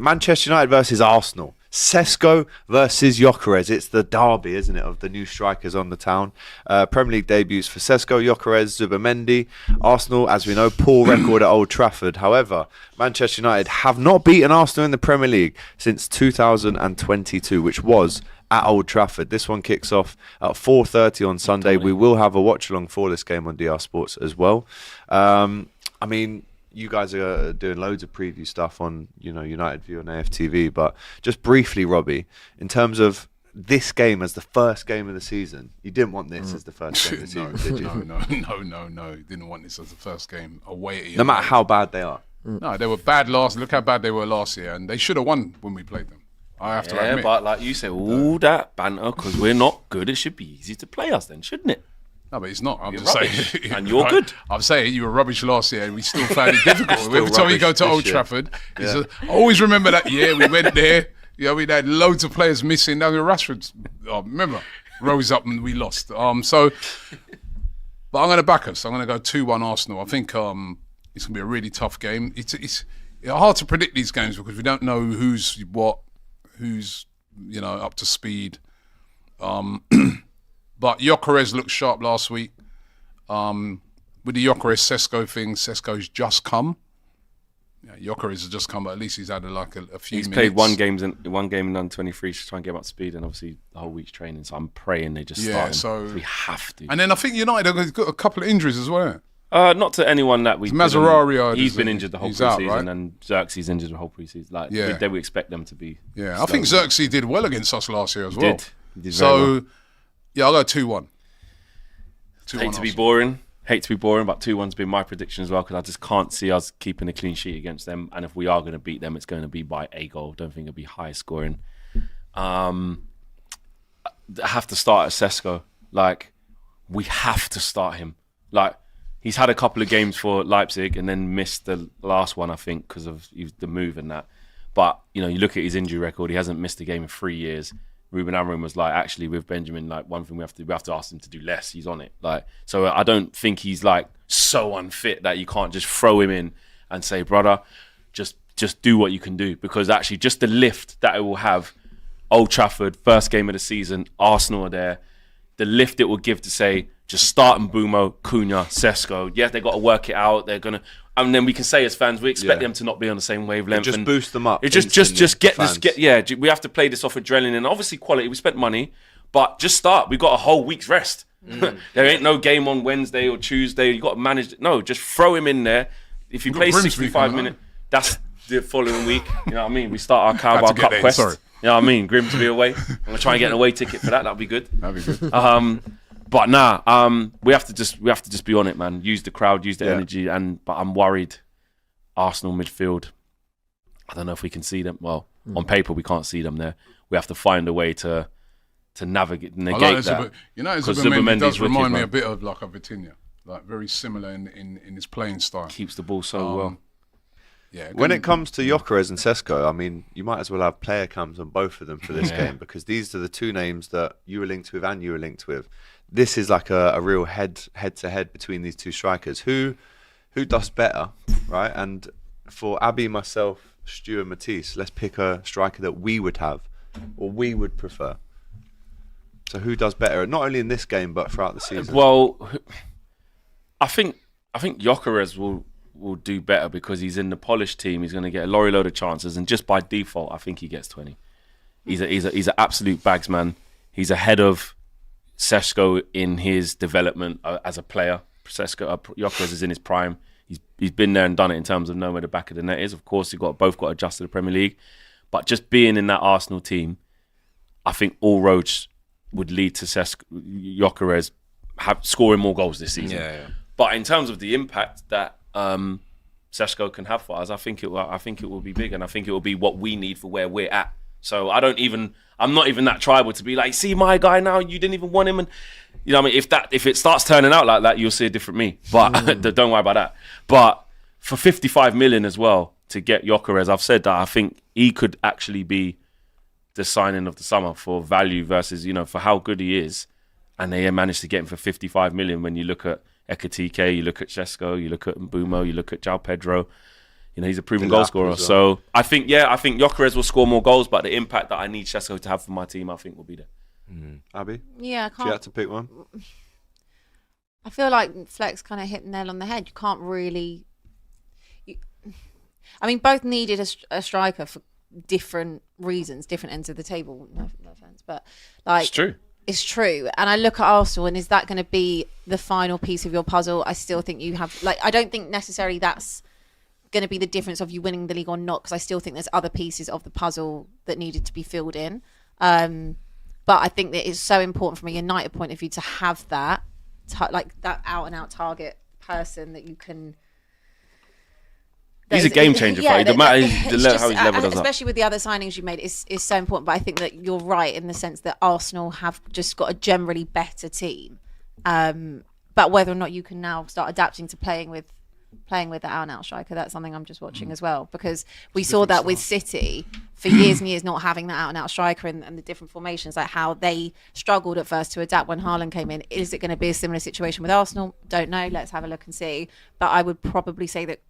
Manchester United versus Arsenal. Sesko versus Gyokeres. It's the derby, isn't it, of the new strikers on the town. Premier League debuts for Sesko, Joarez, Zubamendi. Arsenal, as we know, poor record at Old Trafford. However, Manchester United have not beaten Arsenal in the Premier League since 2022, which was at Old Trafford. This one kicks off at 4:30 on Sunday. We will have a watch-along for this game on DR Sports as well. I mean, you guys are doing loads of preview stuff on, United View on AFTV, but just briefly, Robbie, in terms of this game as the first game of the season, you didn't want this as the first game of the season, did you? No. Didn't want this as the first game away at No matter how bad they are. No, they were bad look how bad they were last year, and they should have won when we played them. I have to admit. Yeah, but like you say, all that banter, because we're not good, it should be easy to play us then, shouldn't it? No, but it's not. I'm You're just rubbish, saying. and you're good. I'm saying you were rubbish last year, and we still found it difficult. Every time we go to Old Trafford, Yeah. I always remember that year we went there. We had loads of players missing. Now Rashford, remember, rose up and we lost. But I'm going to back us. I'm going to go 2-1 Arsenal. I think it's going to be a really tough game. It's hard to predict these games because we don't know who's up to speed. But Gyokeres looked sharp last week. With the Gyokeres Sesko thing, Cesco's just come. Yeah, Gyokeres has just come, but at least he's had a few minutes. He's played one game in under 23 to try and get him up to speed, and obviously the whole week's training. So I'm praying they just start him. So we have to. And then I think United have got a couple of injuries as well. Not to anyone that we. Mazarario, he's been injured the whole preseason, right? And Xerxes injured the whole preseason. We expect them to be. Yeah, I think Xerxes did well against us last year as well. He did very well. Yeah, I'll go 2-1. Hate to be boring, but 2-1's been my prediction as well, because I just can't see us keeping a clean sheet against them. And if we are going to beat them, it's going to be by a goal. Don't think it'll be high scoring. I have to start at Sesko. We have to start him. He's had a couple of games for Leipzig and then missed the last one, I think, because of the move and that. But, you look at his injury record, he hasn't missed a game in 3 years. Ruben Amorim was like, actually, with Benjamin, one thing we have to ask him to do less. He's on it. So I don't think he's so unfit that you can't just throw him in and say, brother, just do what you can do. Because actually, just the lift that it will have, Old Trafford, first game of the season, Arsenal are there, the lift it will give to say, just start Mbeumo, Cunha, Sesko. Yeah, they got to work it out. They're gonna, and then we can say as fans, we expect them to not be on the same wavelength. Just boost them up. It just get fans. We have to play this off adrenaline and obviously quality. We spent money, but just start. We got a whole week's rest. There ain't no game on Wednesday or Tuesday. You got to manage it. No, just throw him in there. If you play 65 minutes, that's the following week. You know what I mean? We start our Carabao Cup quest. Sorry. You know what I mean? Grimsby away. I'm gonna try and get an away ticket for that. That'd be good. That'd be good. But we have to just be on it, man. Use the crowd, use the energy, but I'm worried. Arsenal midfield, I don't know if we can see them. Well, on paper we can't see them there. We have to find a way to negate that. Zubamendi does remind me a bit of a Vitinha, very similar in his playing style. Keeps the ball so well. Yeah. When it comes to Gyokeres and Sesko, I mean, you might as well have player cams on both of them for this game, because these are the two names that you were linked with and you were linked with. This is a real head-to-head between these two strikers. Who does better, right? And for Abby, myself, Stu and Matisse, let's pick a striker that we would have or we would prefer. So who does better, not only in this game but throughout the season? Well, I think Gyokeres will do better because he's in the polished team. He's going to get a lorry load of chances, and just by default, I think he gets 20. He's an absolute bags man. He's ahead of Sesko in his development as a player. Gyokeres is in his prime. He's been there and done it in terms of knowing where the back of the net is. Of course, both got adjusted to the Premier League, but just being in that Arsenal team, I think all roads would lead to Gyokeres scoring more goals this season. Yeah. But in terms of the impact that Sesko can have for us, I think it will be big, and I think it will be what we need for where we're at. So I'm not even that tribal to be like, see my guy now, you didn't even want him, and you know what I mean. If it starts turning out like that, you'll see a different me. But don't worry about that. But for 55 million as well to get Gyokeres, I've said that I think he could actually be the signing of the summer for value versus for how good he is, and they managed to get him for 55 million. When you look at Ekitike, you look at Cesco, you look at Mbeumo, you look at João Pedro, You know, he's a proven goal scorer. Well. So I think Gyokeres will score more goals, but the impact that I need Cesco to have for my team, I think, will be there. Abby? Yeah, I can't. If you had to pick one? I feel like Flex kind of hit the nail on the head. You can't really... I mean, both needed a striker for different reasons, different ends of the table. No offense, but like... It's true. It's true. And I look at Arsenal, and is that going to be the final piece of your puzzle? I still think you have... Like, I don't think necessarily that's going to be the difference of you winning the league or not, because I still think there's other pieces of the puzzle that needed to be filled in. But I think that it's so important from a United point of view to have that, like that out and out target person that you can. He's a game changer. Yeah, no matter how he's leveled us up. Especially with the other signings you made, is so important. But I think that you're right in the sense that Arsenal have just got a generally better team. But whether or not you can now start adapting to playing with the out-and-out striker, that's something I'm just watching as well, because we saw that with City for years and years, not having that out-and-out striker and the different formations, like how they struggled at first to adapt when Haaland came in. Is it going to be a similar situation with Arsenal? Don't know. Let's have a look and see. But I would probably say that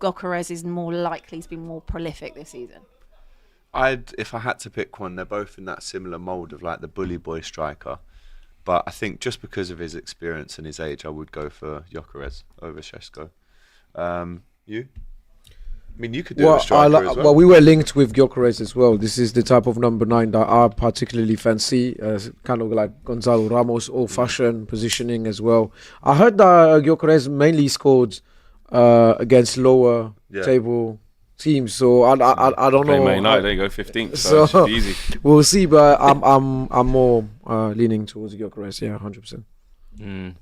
Gyokeres is more likely to be more prolific this season. If I had to pick one, they're both in that similar mould of like the bully boy striker. But I think just because of his experience and his age, I would go for Joarez over Sesko. You? I mean, you could do a striker as well. Well, we were linked with Gyokeres as well. This is the type of number 9 that I particularly fancy. Kind of like Gonzalo Ramos, old-fashioned positioning as well. I heard that Gyokeres mainly scored against lower table teams, so I don't know. Man United, there you go, 15th, so it should be easy. We'll see, but I'm more leaning towards Gyokeres, 100%.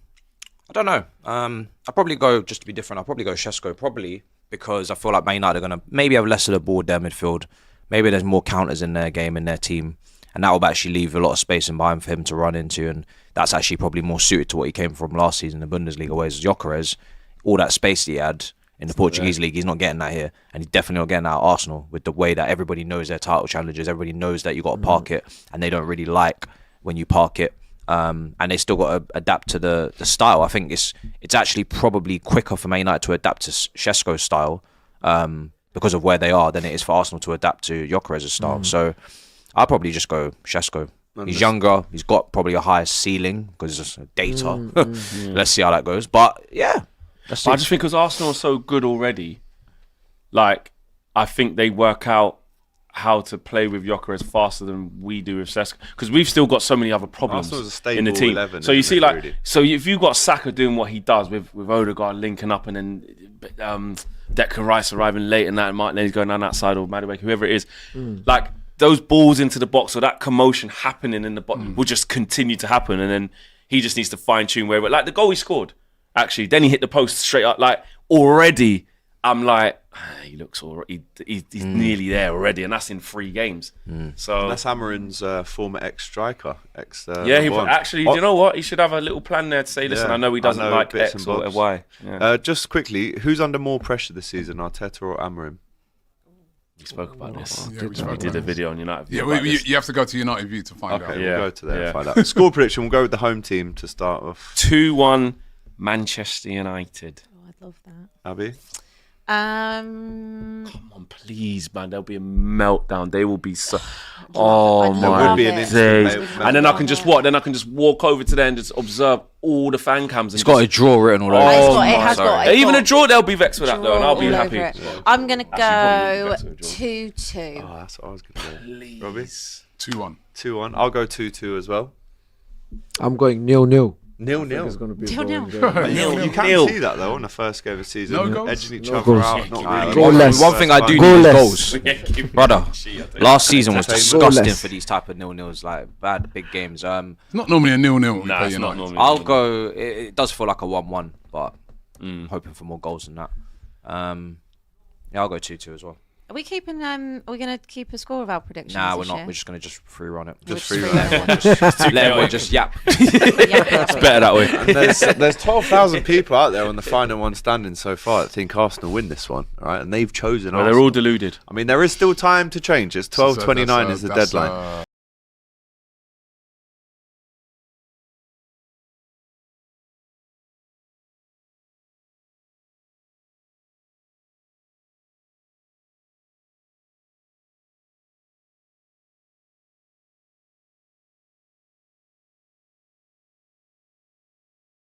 I don't know. I'll probably go, just to be different, I'll probably go Sesko, probably because I feel like Man United are going to maybe have less of the ball their midfield. Maybe there's more counters in their game, in their team, and that will actually leave a lot of space in behind for him to run into, and that's actually probably more suited to what he came from last season in the Bundesliga, whereas Gyokeres, all that space he had in the Portuguese league, he's not getting that here, and he's definitely not getting that at Arsenal, with the way that everybody knows their title challenges, everybody knows that you got to park it, and they don't really like when you park it, and they still got to adapt to the style. I think it's actually probably quicker for Man United to adapt to Sesko's style because of where they are than it is for Arsenal to adapt to Gyokeres' style. So I'll probably just go Sesko. He's younger, he's got probably a higher ceiling because it's data. Let's see how that goes, but yeah. I just think because Arsenal are so good already, like, I think they work out how to play with Gyokeres faster than we do with Sesko, because we've still got so many other problems in the team. 11, so you see, like, really? So if you've got Saka doing what he does with Odegaard linking up, and then Declan Rice arriving late and that, and Martinelli's going down that side, or Madueke, whoever it is, like, those balls into the box or that commotion happening in the box will just continue to happen, and then he just needs to fine tune where, like the goal he scored. Actually, then he hit the post straight up. Like, already, I'm like, he looks already. He's nearly there already, and that's in 3 games. So and that's Amarin's former ex-striker. Yeah, actually, do you know what? He should have a little plan there to say, listen, I know he doesn't like X or Y. Yeah. Just quickly, who's under more pressure this season, Arteta or Amarim? We spoke about this. Yeah, we did a video on United. Yeah, you have to go to United View to find out. Okay, we'll go to there and find out. Score prediction, we'll go with the home team to start off. 2-1 Manchester United. Oh, I'd love that. Abby? Come on, please, man. There'll be a meltdown. They will be so... Oh, my days. And then I can just what? Then I can just walk over to there and just observe all the fan cams. It's got a draw written all over it. It has got even a draw, they'll be vexed with that, though, and I'll be happy. I'm going to go 2-2. Oh, that's what I was going to go. Please. Robbie? 2-1. 2-1. I'll go 2-2 as well. I'm going 0-0. 0-0. It's going to be 0-0. You can see that though on the first game of the season. No goals? Edging each No other goals. out. Not really. Goalless. One thing I do need is goals. Brother, last season was disgusting for these type of 0-0s, like bad big games. It's not normally a 0-0. Nah, it's not normally. I'll go, it does feel like a 1-1, but hoping for more goals than that. Yeah, I'll go 2-2 as well. Are we keeping? Are we going to keep a score of our predictions? Nah, we're this not. year? We're just going to just free run it. Just Free free run run it. Let everyone just yap. It's better that way. And there's 12,000 people out there on the final one standing so far that think Arsenal win this one, right? And they've chosen Arsenal. They're all deluded. I mean, there is still time to change. It's 12:29 is the deadline.